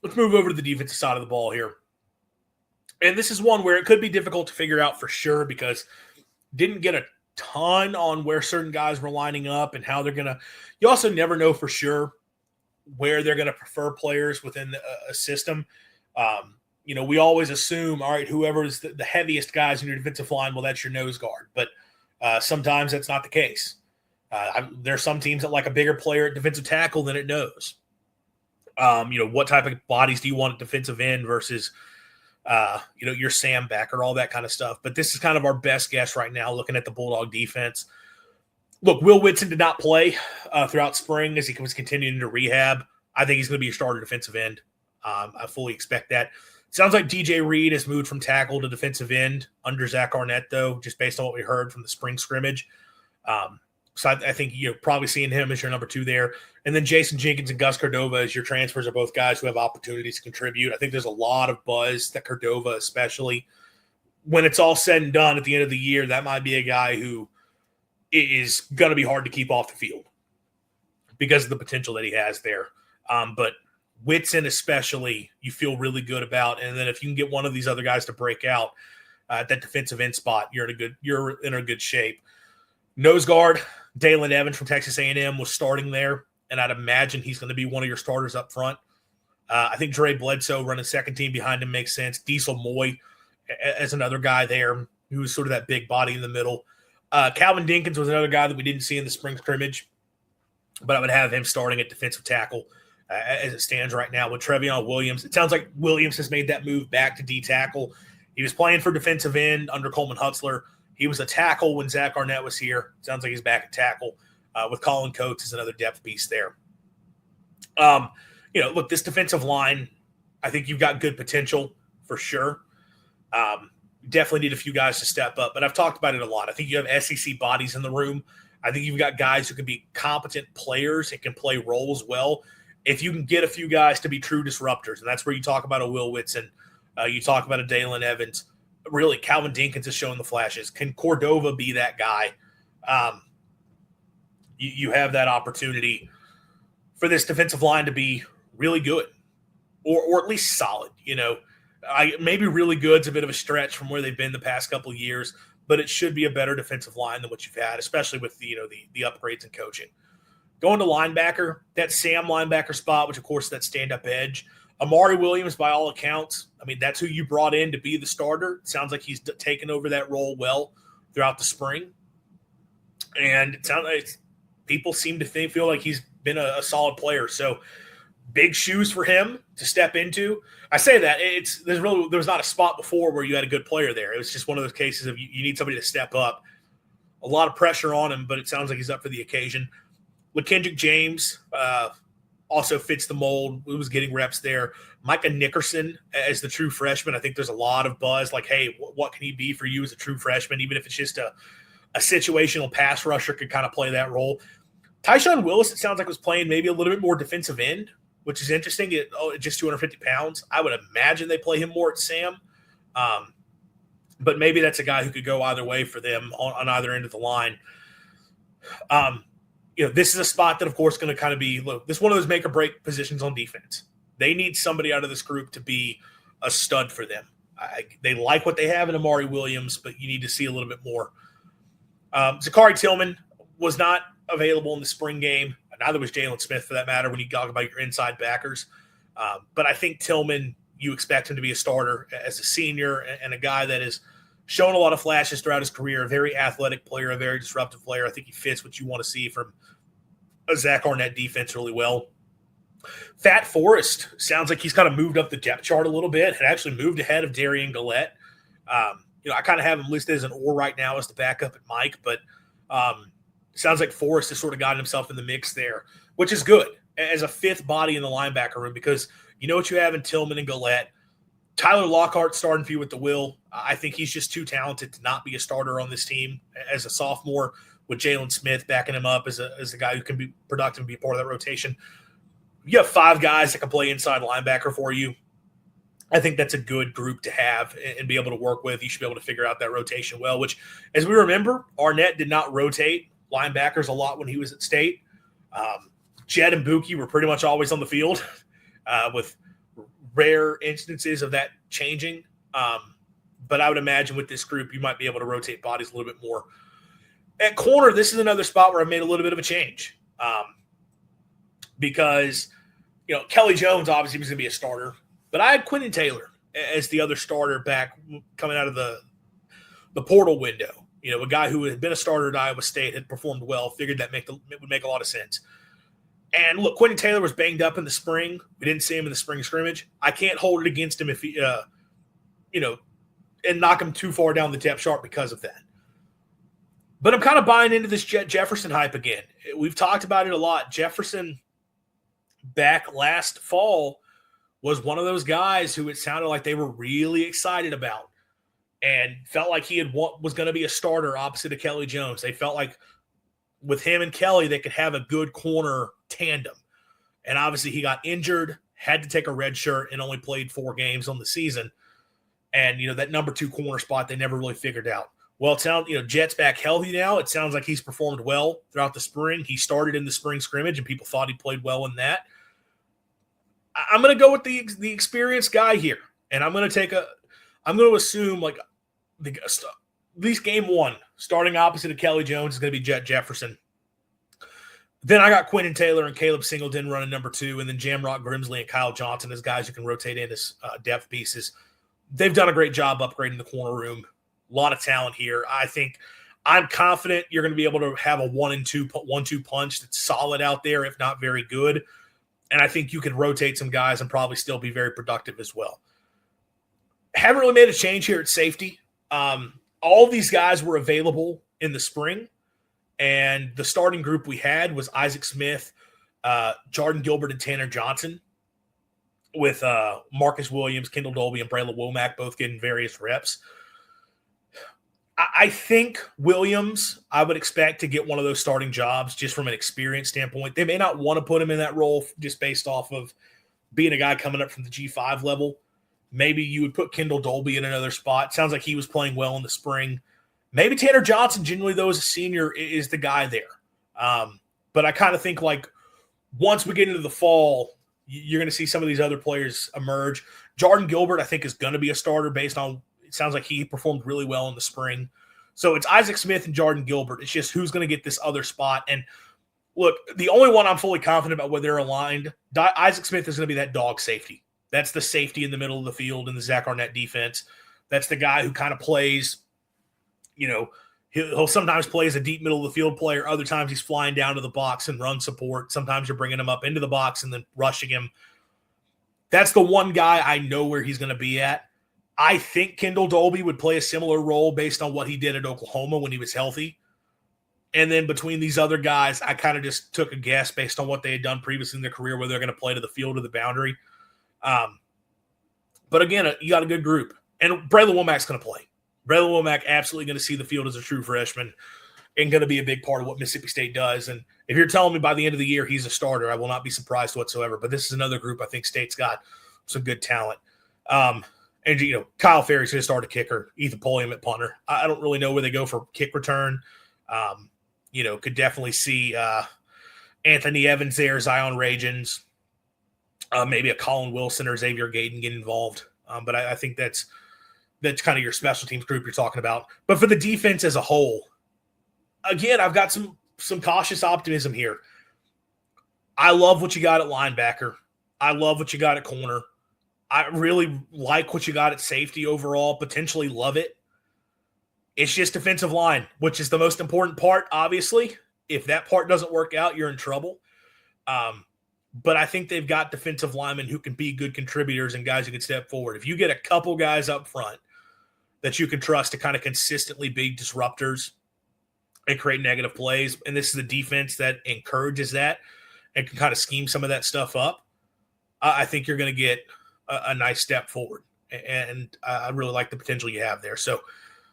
let's move over to the defensive side of the ball here. And this is one where it could be difficult to figure out for sure because didn't get a ton on where certain guys were lining up and how they're going to – you also never know for sure where they're going to prefer players within a system. We always assume, all right, whoever is the heaviest guys in your defensive line, well, that's your nose guard. But sometimes that's not the case. There are some teams that like a bigger player at defensive tackle than it knows. What type of bodies do you want at defensive end versus – your Sam backer, all that kind of stuff. But this is kind of our best guess right now looking at the Bulldog defense. Look, Will Whitson did not play throughout spring as he was continuing to rehab. I think he's going to be a starter defensive end. I fully expect that. Sounds like DJ Reed has moved from tackle to defensive end under Zach Arnett, though, just based on what we heard from the spring scrimmage. So I think you're probably seeing him as your number 2 there. And then Jason Jenkins and Gus Cordova as your transfers are both guys who have opportunities to contribute. I think there's a lot of buzz that Cordova especially, when it's all said and done at the end of the year, that might be a guy who is going to be hard to keep off the field because of the potential that he has there. But Whitson especially, you feel really good about. And then if you can get one of these other guys to break out at that defensive end spot, you're in a good shape. Nose guard, Dalen Evans from Texas A&M was starting there, and I'd imagine he's going to be one of your starters up front. I think Dre Bledsoe running second team behind him makes sense. Diesel Moy as another guy there who's sort of that big body in the middle. Calvin Dinkins was another guy that we didn't see in the spring scrimmage, but I would have him starting at defensive tackle as it stands right now with Trevion Williams. It sounds like Williams has made that move back to D tackle. He was playing for defensive end under Coleman Hutzler. He was a tackle when Zach Arnett was here. Sounds like he's back at tackle with Colin Coates as another depth piece there. Look, this defensive line, I think you've got good potential for sure. Definitely need a few guys to step up, but I've talked about it a lot. I think you have SEC bodies in the room. I think you've got guys who can be competent players and can play roles well. If you can get a few guys to be true disruptors, and that's where you talk about a Will Whitson, you talk about a Dalen Evans. Really, Calvin Dinkins is showing the flashes. Can Cordova be that guy? You have that opportunity for this defensive line to be really good or at least solid. Maybe really good is a bit of a stretch from where they've been the past couple of years, but it should be a better defensive line than what you've had, especially with the upgrades in coaching. Going to linebacker, that Sam linebacker spot, which of course is that stand-up edge. Amari Williams, by all accounts, that's who you brought in to be the starter. It sounds like he's taken over that role well throughout the spring. And it sounds like people seem to feel like he's been a solid player. So big shoes for him to step into. I say that there was not a spot before where you had a good player there. It was just one of those cases of you need somebody to step up. A lot of pressure on him, but it sounds like he's up for the occasion. LaKendrick James also fits the mold. He was getting reps there. Micah Nickerson as the true freshman. I think there's a lot of buzz like, hey, what can he be for you as a true freshman, even if it's just a situational pass rusher could kind of play that role. Tyshawn Willis, it sounds like, was playing maybe a little bit more defensive end, which is interesting. Just 250 pounds. I would imagine they play him more at Sam. But maybe that's a guy who could go either way for them on either end of the line. This is a spot that, of course, going to kind of be – this is one of those make-or-break positions on defense. They need somebody out of this group to be a stud for them. They like what they have in Amari Williams, but you need to see a little bit more. Zachary Tillman was not available in the spring game. Neither was Jalen Smith, for that matter, when you talk about your inside backers. But I think Tillman, you expect him to be a starter as a senior and a guy that has shown a lot of flashes throughout his career, a very athletic player, a very disruptive player. I think he fits what you want to see from a Zach Arnett defense really well. Fat Forrest sounds like he's kind of moved up the depth chart a little bit and actually moved ahead of Darian Gillette. I kind of have him listed as an or right now as the backup at Mike, but sounds like Forrest has sort of gotten himself in the mix there, which is good as a fifth body in the linebacker room because you know what you have in Tillman and Gillette. Tyler Lockhart starting for you with the will. I think he's just too talented to not be a starter on this team as a sophomore with Jalen Smith backing him up as a guy who can be productive and be part of that rotation. You have five guys that can play inside linebacker for you. I think that's a good group to have and be able to work with. You should be able to figure out that rotation well, which, as we remember, Arnett did not rotate linebackers a lot when he was at State. Jed and Buki were pretty much always on the field with rare instances of that changing. But I would imagine with this group, you might be able to rotate bodies a little bit more. At corner, this is another spot where I made a little bit of a change. Because, Kelly Jones obviously was going to be a starter, but I had Quentin Taylor as the other starter back coming out of the portal window. A guy who had been a starter at Iowa State, had performed well, figured that would make a lot of sense. And look, Quentin Taylor was banged up in the spring. We didn't see him in the spring scrimmage. I can't hold it against him if he, and knock him too far down the depth chart because of that. But I'm kind of buying into this Jefferson hype again. We've talked about it a lot. Jefferson back last fall was one of those guys who it sounded like they were really excited about and felt like he was going to be a starter opposite of Kelly Jones. They felt like with him and Kelly, they could have a good corner tandem. And obviously he got injured, had to take a red shirt, and only played 4 games on the season. And, that number 2 corner spot, they never really figured out. Well, it sounds, Jet's back healthy now. It sounds like he's performed well throughout the spring. He started in the spring scrimmage, and people thought he played well in that. I'm going to go with the experienced guy here. And I'm going to assume like at least game 1, starting opposite of Kelly Jones is going to be Jet Jefferson. Then I got Quentin Taylor and Caleb Singleton running number 2, and then Jamrock Grimsley and Kyle Johnson as guys who can rotate in as depth pieces. They've done a great job upgrading the corner room. A lot of talent here. I'm confident you're going to be able to have a 1-2 punch that's solid out there, if not very good. And I think you can rotate some guys and probably still be very productive as well. Haven't really made a change here at safety. All these guys were available in the spring, and the starting group we had was Isaac Smith, Jordan Gilbert, and Tanner Johnson, with Marcus Williams, Kendall Dolby, and Braylon Womack both getting various reps. I think Williams, I would expect to get one of those starting jobs just from an experience standpoint. They may not want to put him in that role just based off of being a guy coming up from the G5 level. Maybe you would put Kendall Dolby in another spot. Sounds like he was playing well in the spring. Maybe Tanner Johnson, generally though, as a senior, is the guy there. But I kind of think like once we get into the fall, you're going to see some of these other players emerge. Jordan Gilbert, I think, is going to be a starter based on – it sounds like he performed really well in the spring. So it's Isaac Smith and Jordan Gilbert. It's just who's going to get this other spot. And look, the only one I'm fully confident about where they're aligned, Isaac Smith is going to be that dog safety. That's the safety in the middle of the field in the Zach Arnett defense. That's the guy who kind of plays, he'll sometimes play as a deep middle of the field player. Other times he's flying down to the box and run support. Sometimes you're bringing him up into the box and then rushing him. That's the one guy I know where he's going to be at. I think Kendall Dolby would play a similar role based on what he did at Oklahoma when he was healthy. And then between these other guys, I kind of just took a guess based on what they had done previously in their career, whether they're going to play to the field or the boundary. But again, you got a good group. And Braylon Womack's going to play. Braylon Womack absolutely going to see the field as a true freshman and going to be a big part of what Mississippi State does. And if you're telling me by the end of the year he's a starter, I will not be surprised whatsoever. But this is another group I think State's got some good talent. And, Kyle Ferry's going to start a kicker. Ethan Pulliam at punter. I don't really know where they go for kick return. Could definitely see Anthony Evans there, Zion Ragens, maybe a Colin Wilson or Xavier Gayden get involved. But I think that's kind of your special teams group you're talking about. But for the defense as a whole, again, I've got some cautious optimism here. I love what you got at linebacker. I love what you got at corner. I really like what you got at safety overall, potentially love it. It's just defensive line, which is the most important part, obviously. If that part doesn't work out, you're in trouble. But I think they've got defensive linemen who can be good contributors and guys who can step forward. If you get a couple guys up front that you can trust to kind of consistently be disruptors and create negative plays, and this is a defense that encourages that and can kind of scheme some of that stuff up, I think you're going to get a nice step forward. And I really like the potential you have there. So